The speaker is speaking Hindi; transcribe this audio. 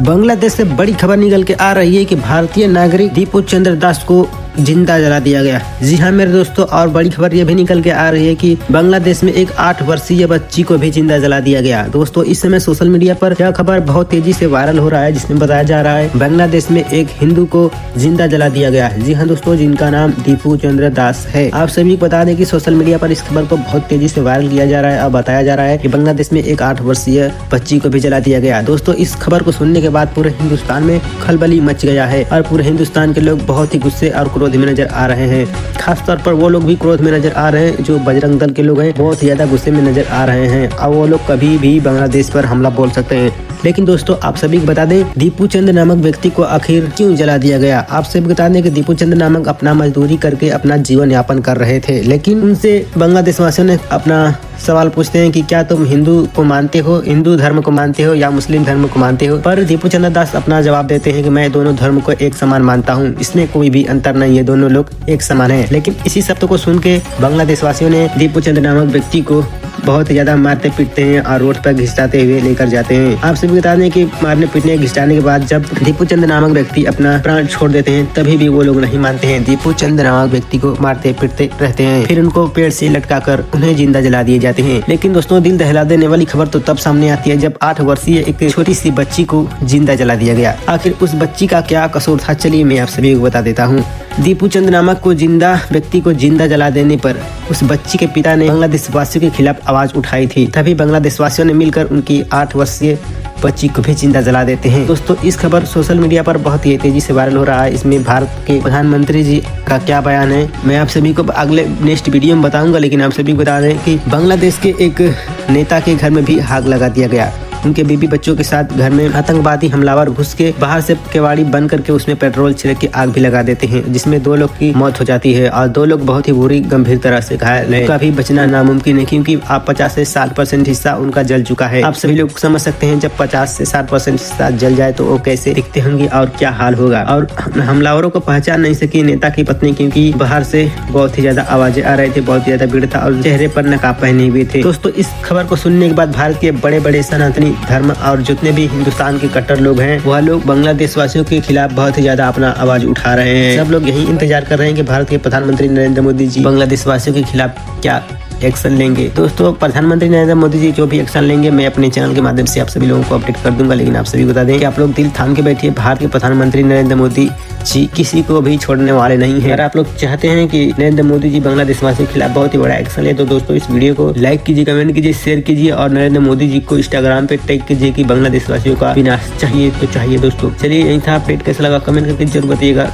बांग्लादेश से बड़ी खबर निकल के आ रही है कि भारतीय नागरिक दीपू चंद्र दास को जिंदा जला दिया गया। जी हाँ मेरे दोस्तों, और बड़ी खबर ये भी निकल के आ रही है कि बांग्लादेश में एक 8 वर्षीय बच्ची को भी जिंदा जला दिया गया। दोस्तों इस समय सोशल मीडिया पर यह खबर बहुत तेजी से वायरल हो रहा है, जिसमें बताया जा रहा है बांग्लादेश में एक हिंदू को जिंदा जला दिया गया है। जी हाँ दोस्तों, जिनका नाम दीपू चंद्र दास है। आप सभी को बता दें कि सोशल मीडिया पर इस खबर को बहुत तेजी से वायरल किया जा रहा है और बताया जा रहा है कि बांग्लादेश में एक 8 वर्षीय बच्ची को भी जला दिया गया। दोस्तों इस खबर को सुनने के बाद पूरे हिंदुस्तान में खलबली मच गया है और पूरे हिंदुस्तान के लोग बहुत ही गुस्से और क्रोध में नजर आ रहे हैं। खास तौर पर वो लोग भी क्रोध में नजर आ रहे हैं जो बजरंग दल के लोग हैं, बहुत ही ज्यादा गुस्से में नजर आ रहे हैं और वो लोग कभी भी बांग्लादेश पर हमला बोल सकते हैं। लेकिन दोस्तों आप सभी को बता दें दीपू चंद्र नामक व्यक्ति को आखिर क्यों जला दिया गया। आप सभी बता दें कि दीपू चंद्र नामक अपना मजदूरी करके अपना जीवन यापन कर रहे थे, लेकिन उनसे बांग्लादेश वासियों ने अपना सवाल पूछते हैं कि क्या तुम हिंदू को मानते हो, हिंदू धर्म को मानते हो या मुस्लिम धर्म को मानते हो। पर दीपू चंद्र दास अपना जवाब देते हैं कि मैं दोनों धर्म को एक समान मानता हूँ, इसमें कोई भी अंतर नहीं है, दोनों लोग एक समान है। लेकिन इसी शब्द को सुन के बांग्लादेश वासियों ने दीपू चंद्र नामक व्यक्ति को बहुत ज्यादा मारते पीटते हैं और रोड पर घिसटाते हुए लेकर जाते हैं। आप सभी बता दें कि मारने पीटने घिसटाने के बाद जब दीपू चंद्र नामक व्यक्ति अपना प्राण छोड़ देते हैं तभी भी वो लोग नहीं मानते हैं, दीपू चंद्र नामक व्यक्ति को मारते पीटते रहते हैं। फिर उनको पेड़ से लटकाकर उन्हें जिंदा जला दिए जाते हैं। लेकिन दोस्तों दिल दहला देने वाली खबर तो तब सामने आती है जब 8 वर्षीय एक छोटी सी बच्ची को जिंदा जला दिया गया। आखिर उस बच्ची का क्या कसूर था, चलिए मैं आप सभी को बता देता हूँ। दीपू चंद्र नामक को जिंदा व्यक्ति को जिंदा जला देने पर उस बच्ची के पिता ने बांग्लादेश वासियों के खिलाफ आवाज उठाई थी, तभी बांग्लादेश वासियों ने मिलकर उनकी 8 वर्षीय बच्ची को भी जिंदा जला देते हैं। दोस्तों इस खबर सोशल मीडिया पर बहुत ही तेजी से वायरल हो रहा है। इसमें भारत के प्रधानमंत्री जी का क्या बयान है मैं आप सभी को अगले नेक्स्ट वीडियो में बताऊंगा, लेकिन आप सभी को बता दें कि बांग्लादेश के एक नेता के घर में भी आग लगा दिया गया। उनके बीबी बच्चों के साथ घर में आतंकवादी हमलावर घुस के बाहर से केवाड़ी बंद करके उसमें पेट्रोल छिड़क के आग भी लगा देते हैं, जिसमें 2 लोग की मौत हो जाती है और 2 लोग बहुत ही बुरी गंभीर तरह से घायल है। कभी बचना नामुमकिन है क्योंकि आप 50 से 60% हिस्सा उनका जल चुका है। आप सभी लोग समझ सकते हैं जब 50 से 60% हिस्सा जल जाए तो वो कैसे दिखते होंगे और क्या हाल होगा। और हमलावरों को पहचान नहीं सकी नेता की पत्नी, क्योंकि बाहर से बहुत ही ज्यादा आवाजें आ रही थी, बहुत ज्यादा भीड़ था और चेहरे पर नकाब पहने हुए थे। दोस्तों इस खबर को सुनने के बाद भारत के बड़े बड़े सनातनी धर्म और जितने भी हिंदुस्तान के कट्टर लोग हैं वह लोग बांग्लादेश वासियों के खिलाफ बहुत ही ज्यादा अपना आवाज उठा रहे हैं। सब लोग यही इंतजार कर रहे हैं कि भारत के प्रधानमंत्री नरेंद्र मोदी जी बांग्लादेश वासियों के खिलाफ क्या एक्शन लेंगे। दोस्तों प्रधानमंत्री नरेंद्र मोदी जी जो भी एक्शन लेंगे मैं अपने चैनल के माध्यम से आप सभी लोगों को अपडेट कर दूंगा। लेकिन आप सभी बता दें कि आप लोग दिल थाम के बैठिए, भारत के प्रधानमंत्री नरेंद्र मोदी जी किसी को भी छोड़ने वाले नहीं है। अगर आप लोग चाहते हैं कि नरेंद्र मोदी जी बांग्लादेश वासियों के खिलाफ बहुत ही बड़ा एक्शन ले तो दोस्तों इस वीडियो को लाइक कीजिए, कमेंट कीजिए, शेयर कीजिए और नरेंद्र मोदी जी को इंस्टाग्राम पे टैग कीजिए कि बांग्लादेश वासियों का विनाश चाहिए तो चाहिए। दोस्तों चलिए यही था, अपडेट कैसा लगा कमेंट करके जरूर बताइएगा।